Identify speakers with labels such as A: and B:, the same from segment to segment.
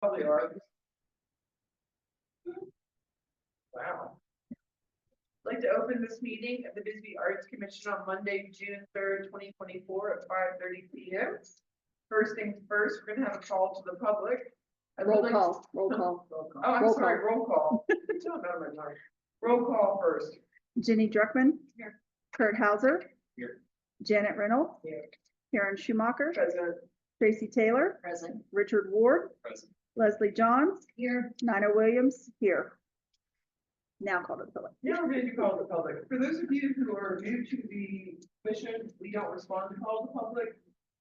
A: Probably are. Wow. I'd like to open this meeting of the Bisbee Arts Commission on Monday, June 3rd, 2024 at 5:30 p.m. First things first, we're gonna have a call to the public.
B: Roll call.
A: Oh, I'm sorry, roll call. It's not about my time. Roll call first.
B: Jenny Druckman.
A: Here.
B: Kurt Hauser.
A: Here.
B: Janet Reynolds.
A: Here.
B: Karen Schumacher.
A: Present.
B: Tracy Taylor.
A: Present.
B: Richard Ward.
A: Present.
B: Leslie Johns.
A: Here.
B: Nina Williams. Here. Now call to the public.
A: Now we're going to call the public. For those of you who are new to the commission, we don't respond to call the public.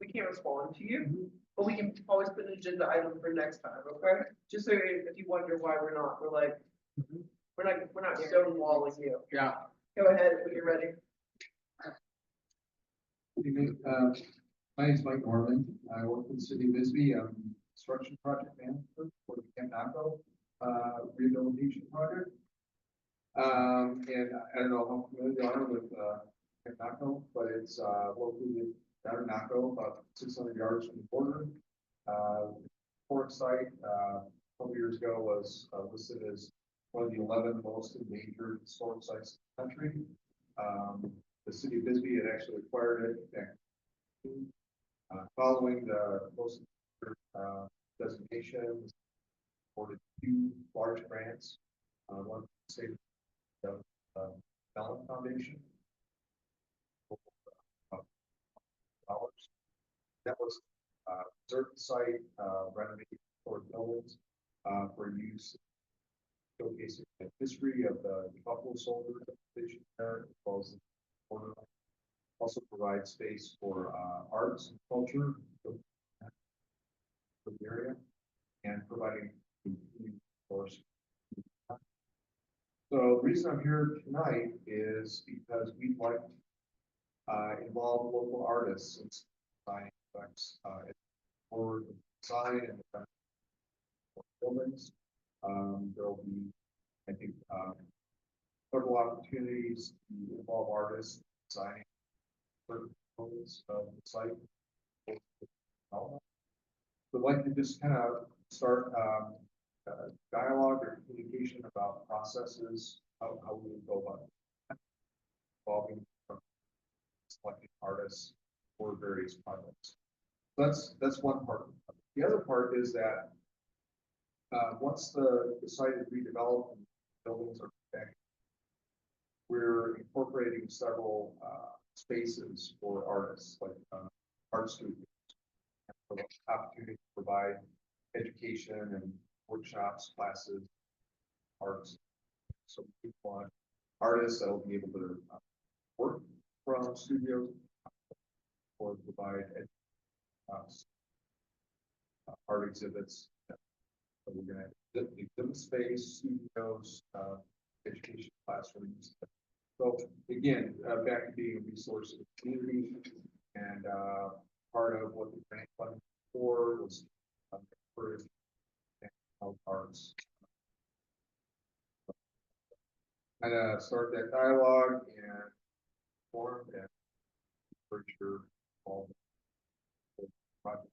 A: We can't respond to you, but we can always put an agenda item for next time, okay? Just so if you wonder why we're like, we're not stonewalling you.
C: Yeah.
A: Go ahead when you're ready.
C: My name is Mike Norman. I work for the city of Bisbee. I'm construction project manager for the Camp Naco rehabilitation project. And I don't know how familiar you are with Camp Naco, but it's located down in Naco, about 600 yards from the border. Port site a couple years ago was listed as one of the 11 most endangered historic sites in the country. The city of Bisbee had actually acquired it back following the most designation, awarded 2 large grants. One from the state of Mellon Foundation. Dollars. That was certain site renovated for buildings for use, showcasing the history of the Buffalo Soldiers station there, as well as the border. Also provide space for arts and culture for the area, and providing course. So the reason I'm here tonight is because we'd like to involve local artists in design effects for design and buildings. There'll be, I think, several opportunities to involve artists designing certain components of the site. So I'd like to just kind of start dialogue or communication about processes, how we would go about involving selecting artists for various projects. That's one part. The other part is that once the site is redeveloped and buildings are back, we're incorporating several spaces for artists, like art studios, and the opportunity to provide education and workshops, classes, arts. So we want artists that will be able to work from studios or provide art exhibits. So we're going to have exhibit space, studios, education classrooms. So again, back to being a resource of the community, and part of what the grant funding for was encourage arts. Kind of start that dialogue and form and encourage your involvement with the project.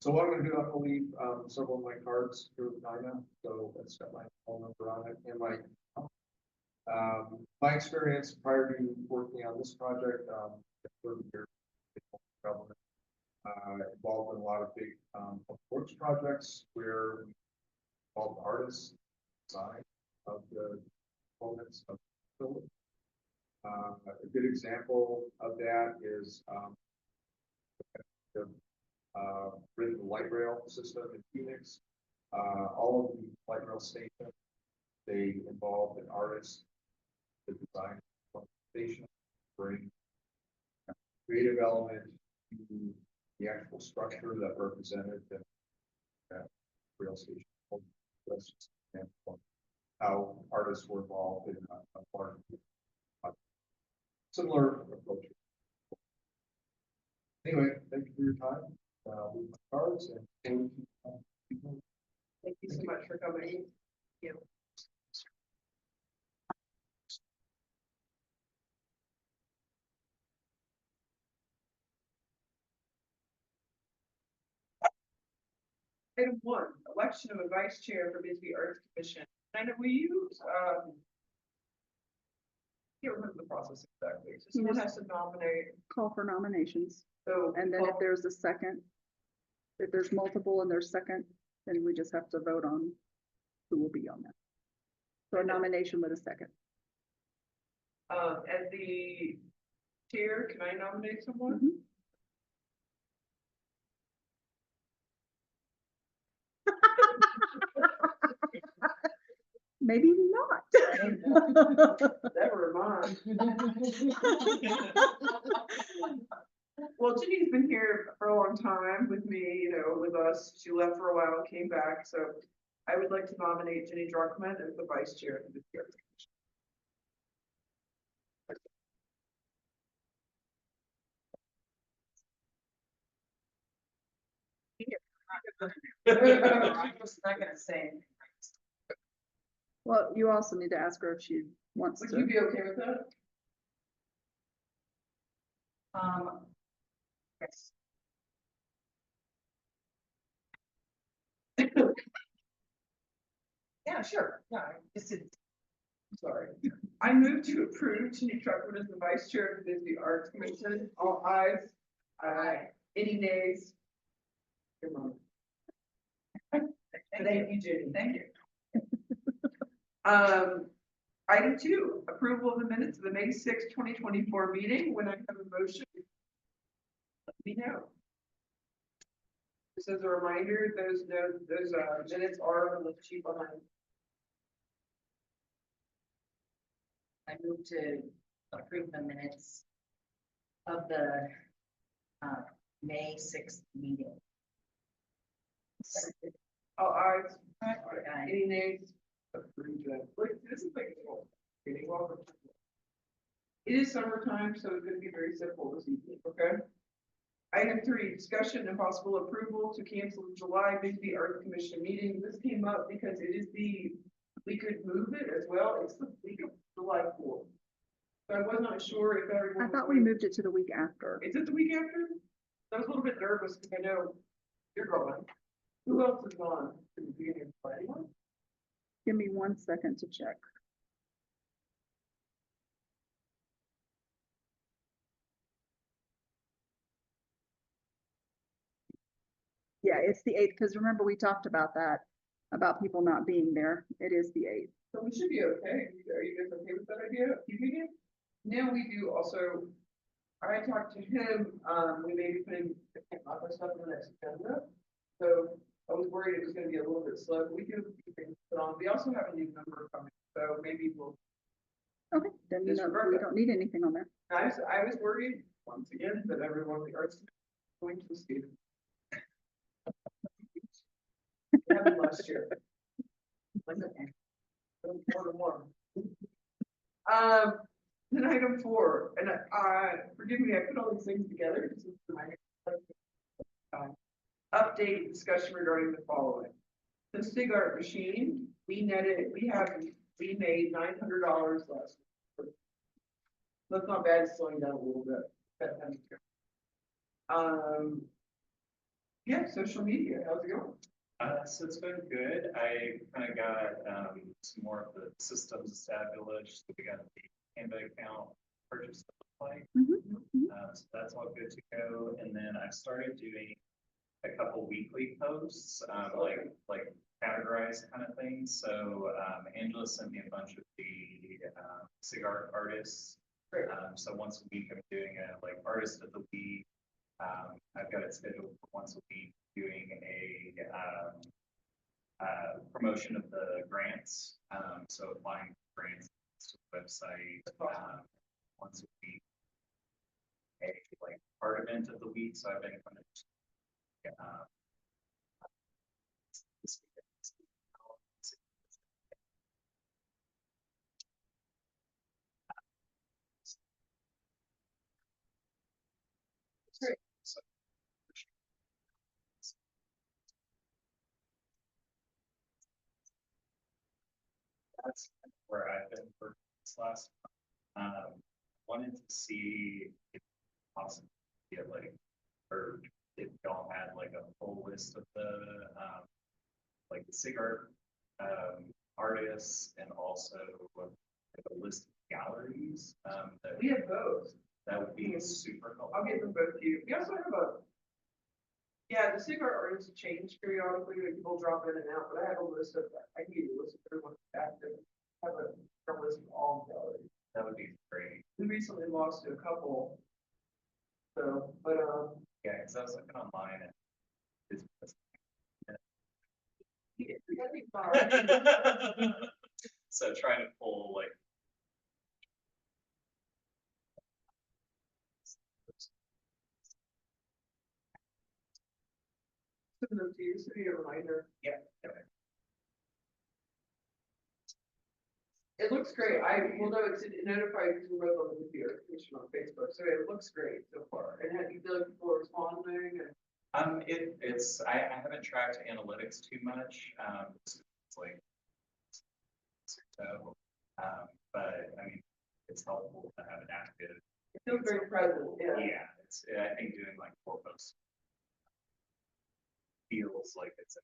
C: So what I'm going to do, I'm going to leave several of my cards here with Nina. So that's got my phone number on it and my experience prior to working on this project, 30 years government, involved in a lot of big public works projects where we involved artists, design of the components of the building. A good example of that is the written light rail system in Phoenix. All of the light rail stations, they involved an artist to design the station, bring creative element to the actual structure that represented the rail station. That's just an example of how artists were involved in a part of similar approach. Anyway, thank you for your time. With my cards and
A: Thank you so much for coming. Thank you. Item 1, election of a vice chair for Bisbee Arts Commission. Kind of, will you, can't remember the process exactly. So someone has to nominate,
B: Call for nominations,
A: so.
B: and then if there's a second, if there's multiple and there's second, then we just have to vote on who will be on that. So a nomination with a second.
A: As the chair, can I nominate someone?
B: Mhm. Maybe not.
A: Never mind. Well, Jenny's been here for a long time with me, you know, with us. She left for a while and came back, so I would like to nominate Jenny Druckmann as the vice chair of the chair.
D: I'm just not gonna say anything.
B: Well, you also need to ask her if she wants
A: Would
B: to.
A: you be okay with that?
D: Yes. Yeah, sure, yeah, this is,
A: Sorry. I move to approve Jenny Druckmann as the vice chair of the Bisbee Arts Commission. All ayes. Aye. Any nays? Come on. Thank you, Jenny.
D: thank you.
A: Item 2, approval of the minutes of the May 6, 2024 meeting. When I have a motion, let me know. Just as a reminder, those minutes are on the sheet behind.
D: I move to approve the minutes of the May 6th meeting.
A: All ayes.
D: Aye.
A: Any nays? Approved. Look, this is like a whole meeting. Welcome. It is summertime, so it's gonna be very simple this evening, okay? Item 3, discussion and possible approval to cancel the July Bisbee Art Commission meeting. This came up because it is we could move it as well. It's the week of July 4th. So I was not sure if everyone.
B: I
A: was
B: thought we
A: going-
B: moved it to the week after.
A: Is it the week after? I was a little bit nervous because I know you're going. Who else is gone? At the beginning of July? Anyone?
B: Give me 1 second to check. Yeah, it's the 8th, because remember, we talked about that, about people not being there. It is the 8th.
A: So we should be okay. Are you guys okay with that idea? Keeping it? Now we do also, I talked to him, we may be putting other stuff on the next agenda. So I was worried it was gonna be a little bit slow, but we do keep things put on. We also have a new number coming, so maybe we'll,
B: Okay, then you know,
A: Disregard
B: we
A: that.
B: don't need anything on there.
A: I was worried once again that everyone in the arts going to the student. Happened last year.
D: Was okay.
A: More and more. Then item 4, and forgive me, I put all these things together. This is my update discussion regarding the following. The Sig Art machine, we made $900 last week. That's not bad, it's slowing down a little bit. Yeah, social media, how's it going?
E: So it's been good. I kind of got some more of the systems established. We got the Canva account purchased, like, so that's all good to go. And then I started doing a couple weekly posts, like categorized kind of things. So Angela sent me a bunch of the cigar artists. So once a week I'm doing a like artist of the week. I've got it scheduled for once a week doing a promotion of the grants. So applying for grants to the website once a week. A like art event of the week. So I've been kind of
A: Great.
E: So, that's where I've been for this last month. Wanted to see if possible get like, or if y'all had like a full list of the like the cigar, artists and also like a list of galleries, that,
A: We have those.
E: that would be super helpful.
A: I'll get them both to you. We also have yeah, the cigar artists change periodically, like people drop in and out, but I have a list of, I can give you a list of everyone active. I have a list of all galleries.
E: That would be great.
A: We recently lost to a couple. So, but,
E: Yeah, cause I was looking online and it's.
A: I think,
E: So trying to pull like.
A: send them to you, so you have a reminder.
E: Yeah. Okay.
A: It looks great. Well, no, it's notified because we're both on the computer, commission on Facebook, so it looks great so far. And have you feel like people are responding and?
E: I haven't tracked analytics too much, it's like. So, but I mean, it's helpful to have it active.
A: It feels very present, yeah.
E: Yeah, I think doing like 4 posts. Feels like it's a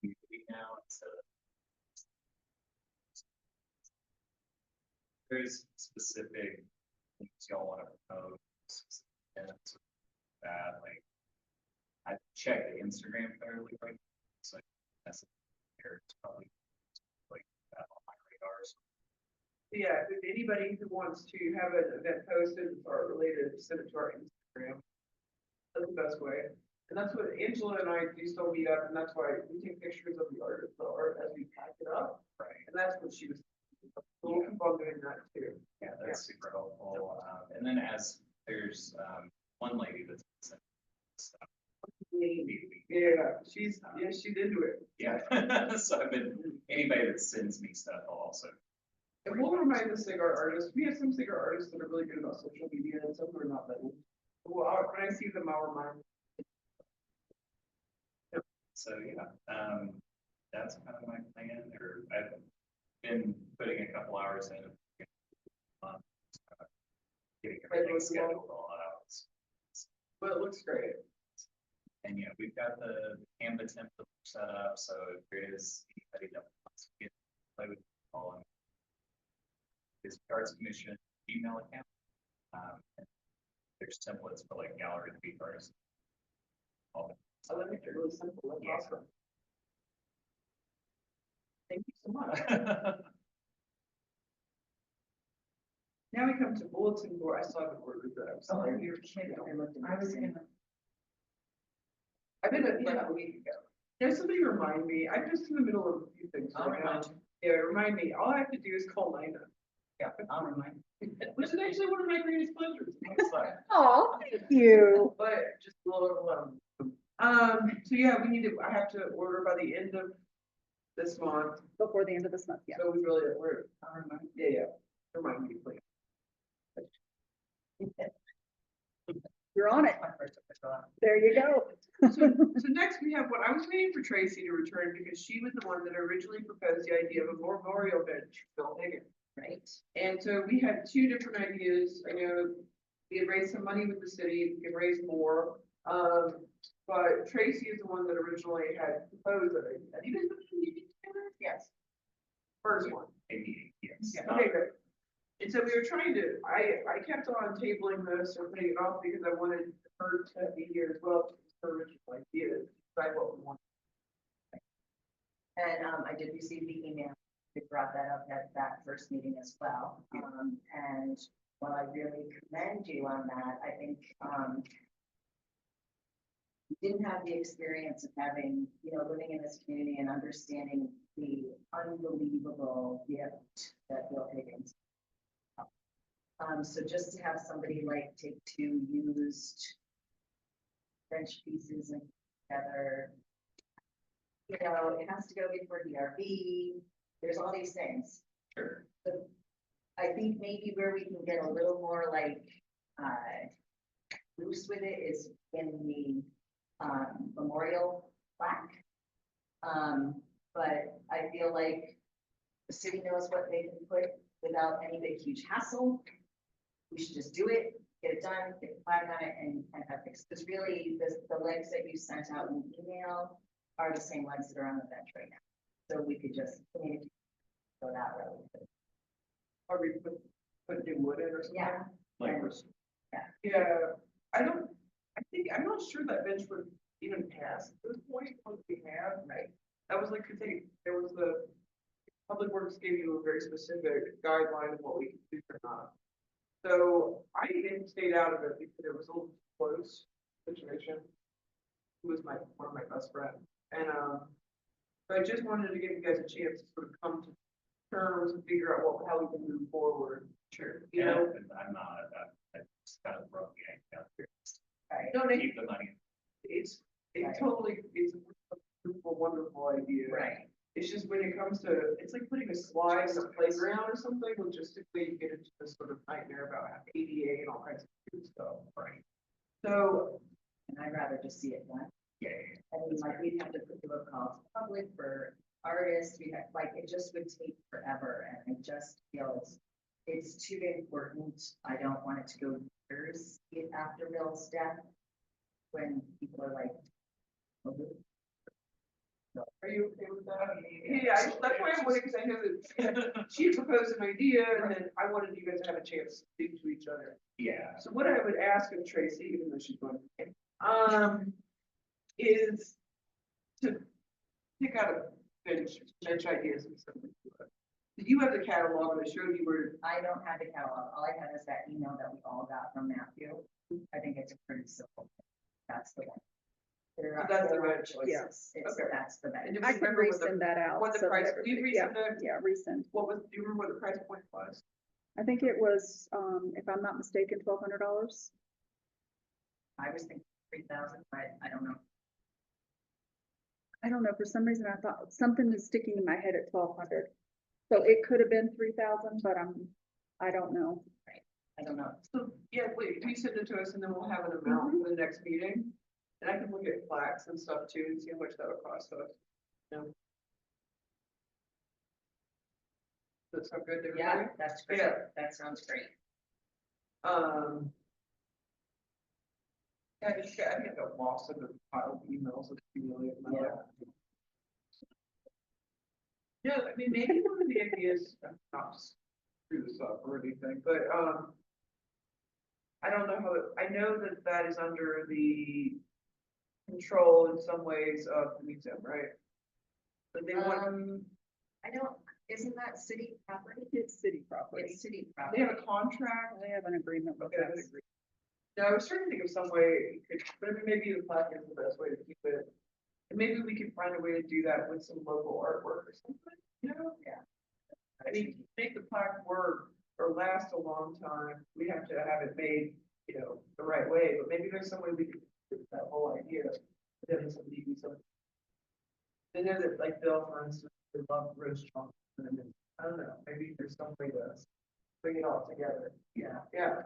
E: community now, instead of. There's specific things y'all wanna promote, and that, like. I check the Instagram fairly, right, so that's here, it's probably like that on my radar, so.
A: Yeah, if anybody who wants to have an event posted or related, send it to our Instagram. That's the best way. And that's what Angela and I do still meet up, and that's why we take pictures of the art as we pack it up.
E: Right.
A: And that's what she was. So we'll keep on doing that too.
E: Yeah, that's super helpful, and then as there's, one lady that's sent stuff.
A: Yeah, she's into it.
E: Yeah, so I've been, anybody that sends me stuff, I'll also.
A: And we'll remind the cigar artists, we have some cigar artists that are really good about social media and some who are not that. Well, when I see them, I'll remind.
E: So, yeah, that's kind of my plan, or I've been putting a couple hours in. Getting everything scheduled all out.
A: But it looks great.
E: And yeah, we've got the Canva template set up, so if there is anybody that wants to get play with all this Arts Commission email account. And there's templates for like gallery to be artists. All
A: I like it really simple, that's
E: Yeah.
A: awesome. Thank you so much.
E: that.
A: Now we come to bulletin board, I still haven't ordered that, I'm sorry.
D: you're kidding.
A: I was in. I've been at like a week ago. Can somebody remind me? I'm just in the middle of a few things.
D: I'll
A: right now.
D: remind
A: Yeah, remind me. All I have to do is call Lina.
D: Yeah, I'll remind you.
A: Which is actually one of my greatest pleasures.
E: It's fine.
B: Oh, thank you.
A: But just a little, so yeah, I have to order by the end of this month.
B: Before the end of this month, yeah.
A: So I'll remind, yeah, remind me, please.
B: You're on it.
D: My first official one.
B: There you go.
A: So next we have what I was waiting for Tracy to return because she was the one that originally proposed the idea of a memorial bench for Bill Higgins.
D: Right.
A: And so we had 2 different ideas. I know we had raised some money with the city, we could raise more. But Tracy is the one that originally had proposed it. Have you guys been to the meeting together? Yes. First one.
E: A meeting, yes.
A: Yeah, okay, great. And so we were trying to, I kept on tabling this or putting it off because I wanted her to be here as well, her original idea, decide what we want.
D: And I did receive the email, they brought that up at that first meeting as well. And while I really commend you on that, I think you didn't have the experience of having, living in this community and understanding the unbelievable gift that Bill Higgins. So just to have somebody like take 2 used bench pieces and together, it has to go before DRB. There's all these things.
E: Sure.
D: But I think maybe where we can get a little more like loose with it is in the memorial plaque. But I feel like the city knows what they can put without any big huge hassle. We should just do it, get it done, get the flag on it and have fixed. Because really the legs that you sent out in the email, are the same ones that are on the bench right now. So we could just communicate, go that route.
A: Or we put new wood in or something.
D: Yeah,
E: Like,
D: And-
E: we're-
A: Yeah, I'm not sure that bench would even pass at this point, what we have.
D: right.
A: That was like, cause there was the, Public Works gave you a very specific guideline of what we could do or not. So I even stayed out of it because it was a little close situation. Who was one of my best friends, and, but I just wanted to give you guys a chance to sort of come to terms and figure out how we can move forward.
E: Sure.
A: You
E: Yeah,
A: know?
E: and I'm not, I just kind of broke the egg out here.
D: Right.
A: No, they,
E: Keep the money.
A: it's
D: Right.
A: totally, it's a wonderful, wonderful idea.
D: Right.
A: It's just when it comes to, it's like putting a slide in a playground or something, logistically, you get into this sort of nightmare about ADA and all kinds of good stuff.
E: Right.
A: So,
D: And I'd rather just see it done.
E: Yeah.
D: I mean, like, we'd have to put the call to public for artists, we have, like, it just would take forever, and I just feel it's too important. I don't want it to go years after Bill's death, when people are like, "Okay."
A: are you okay with that? Yeah, that's why I'm wondering, because I know that she proposed an idea, and then I wanted you guys to have a chance to speak to each other.
E: Yeah.
A: So what I would ask of Tracy, even though she's going, is to pick out a bench ideas and stuff. Do you have the catalog that showed you where,
D: I don't have the catalog, all I have is that email that we all got from Matthew. I think it's pretty simple. That's the one. There
A: So
D: are,
A: that's the
D: there are
A: bench.
D: choices. It's,
A: Okay.
D: that's the
A: and
D: bench.
A: do we
B: I can
A: remember what the,
B: resend that out.
A: what the
B: so
A: price,
B: that
A: do you
B: everybody- yeah,
A: resend it?
B: Yeah, resend.
A: Do you remember what the price point was?
B: I think it was, if I'm not mistaken, $1,200.
D: I was thinking 3,000, but I don't know.
B: I don't know, for some reason I thought something is sticking in my head at 1,200. So it could have been 3,000, but I don't know.
D: I don't know.
A: So, yeah, wait, you send it to us and then we'll have an amount for the next meeting. And I can look at plaques and stuff too and see how much that would cost us. You know? Does that sound good to everybody?
D: Yeah, that's great.
A: Yeah.
D: That sounds great.
A: Yeah, I think I got lost in the pile of emails of accumulated. Yeah, I mean, maybe one of the ideas, not to screw this up or anything, but, I don't know I know that that is under the control in some ways of the museum, right? But they want,
D: I don't, isn't that city property?
B: It's city property.
D: It's city
A: they
D: property.
A: have a contract.
B: They have an agreement with
A: Okay,
B: us.
A: No, I was trying to think of some way, it could, but I mean, maybe the plaque is the best way to keep it. And maybe we could find a way to do that with some local artwork or something, you know?
D: Yeah.
A: I mean, to make the plaque work or last a long time, we have to have it made, you know, the right way, but maybe there's some way we could do that whole idea. Then somebody do something. I know that like Bill, for instance, they love roast chocolate, and then, I don't know, maybe there's some way to bring it all together.
D: Yeah.
A: Yeah.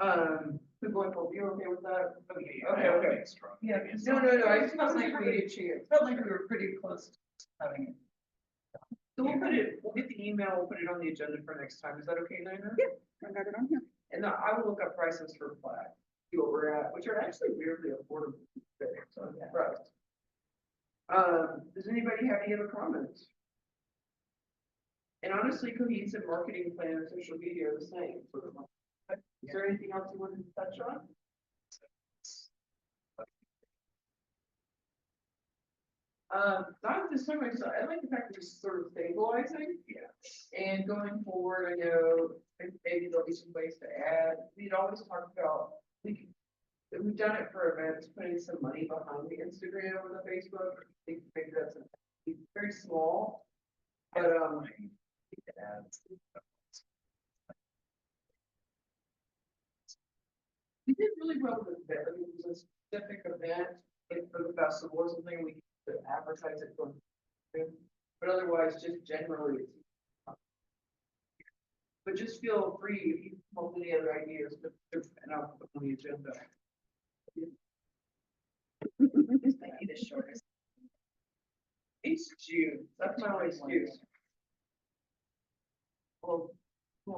A: So going forward, you're okay with that? Okay.
E: Yeah.
A: No, I just felt like we had a chance.
F: Felt like we were pretty close to having it.
A: So we'll get the email, we'll put it on the agenda for next time. Is that okay, Nina?
B: Yeah. I got it on here.
A: And I will look up prices for plaque, see what we're at, which are actually weirdly affordable. So, right. Does anybody have any other comments? And honestly, cohesive marketing plan and social media are the same. Sort of. Is there anything else you wanted to touch on? Not at this time, I like the fact that it's sort of stabilizing.
E: Yeah.
A: And going forward, I know maybe there'll be some ways to add, we'd always talked about, we've done it for events, putting some money behind the Instagram or the Facebook. I think maybe that's very small, but, we did really well with that. I mean, it was a specific event, like for the festival or something, we could advertise it for. But otherwise, just generally. But just feel free if you come up with any other ideas, and I'll put on the agenda.
D: This might be the shortest.
A: It's June, that's my only excuse. Well,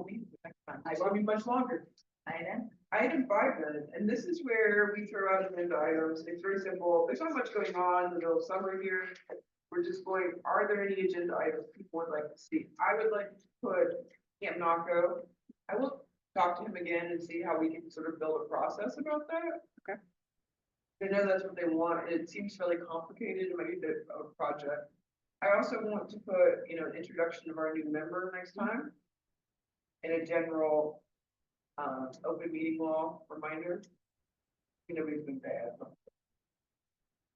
A: be next time, I won't be much longer.
D: I know.
A: Item 5 then, and this is where we throw out agenda items. It's very simple. There's not much going on in the middle of summer here. We're just going, are there any agenda items people would like to see? I would like to put Camp Naco. I will talk to him again and see how we can sort of build a process about that.
B: Okay.
A: I know that's what they want, and it seems really complicated to make it a project. I also want to put, an introduction of our new member next time. And a general, open meeting law reminder. We've been bad.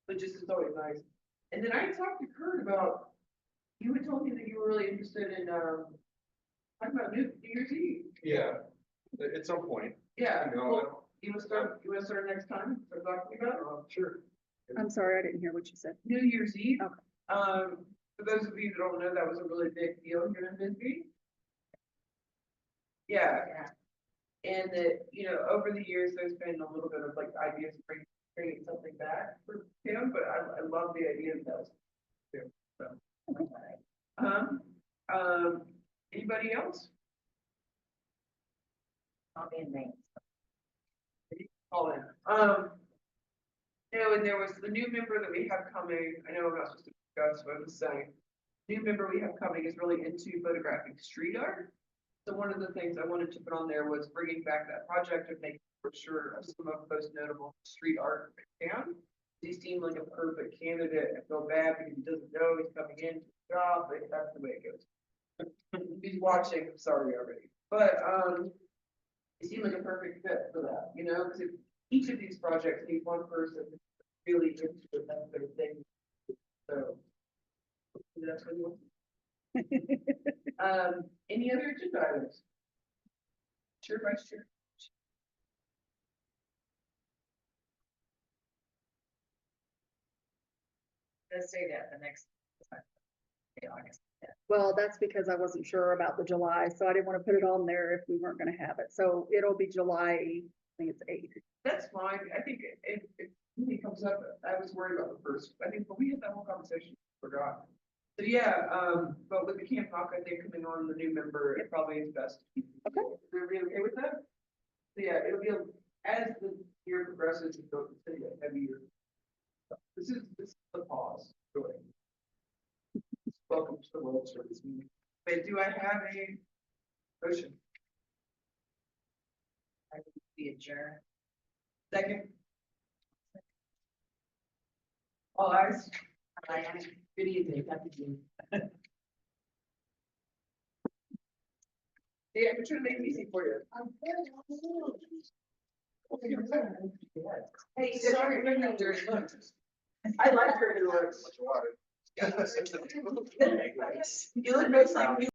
A: But just it's always nice. And then I talked to Kurt about, you had told me that you were really interested in, talking about New Year's Eve.
C: Yeah, at some point.
A: Yeah,
C: No, I
A: well,
C: don't-
A: you wanna start next time, start talking about it?
C: Sure.
B: I'm sorry, I didn't hear what you said.
A: New Year's Eve.
B: Okay.
A: For those of you that don't know, that was a really big deal here in Bisbee. Yeah,
D: Yeah.
A: and that, over the years, there's been a little bit of like ideas of bringing something back for him, but I love the idea of those. Anybody else?
D: I'll be in Maine.
A: Call in. And there was the new member that we have coming, I know I'm not supposed to discuss, but I'm just saying. New member we have coming is really into photographing street art. So one of the things I wanted to put on there was bringing back that project of making sure of some of the most notable street art can. He seemed like a perfect candidate. I feel bad because he doesn't know he's coming in to the job, but that's the way it goes. If he's watching, I'm sorry already, but, it seemed like a perfect fit for that, because each of these projects needs one person really into it, that's their thing. So. That's what you want. Any other agenda items? Sure, Vice Chair.
D: Let's say that the next. August.
B: Well, that's because I wasn't sure about the July, so I didn't want to put it on there if we weren't gonna have it. So it'll be July, I think it's 8th.
A: That's fine, I think it really comes up, I was worried about the first, I think, but we had that whole conversation, forgot. So yeah, but with the Camp Knock, I think coming on the new member, it probably is best.
B: Okay.
A: We're really okay with that? So yeah, it'll be, as the year progresses, it's going to be a heavier. This is the pause, really. Welcome to the World Service meeting. But do I have a motion?
D: I would be adjourned.
A: Second? All eyes.
D: Good evening, Dr. Jean.
A: Yeah, I'm trying to make it easy for you.
D: Hey,
A: Sorry,
D: sorry.
A: no, dirty looks. I like dirty looks.
C: Much water.
A: You look nice like me.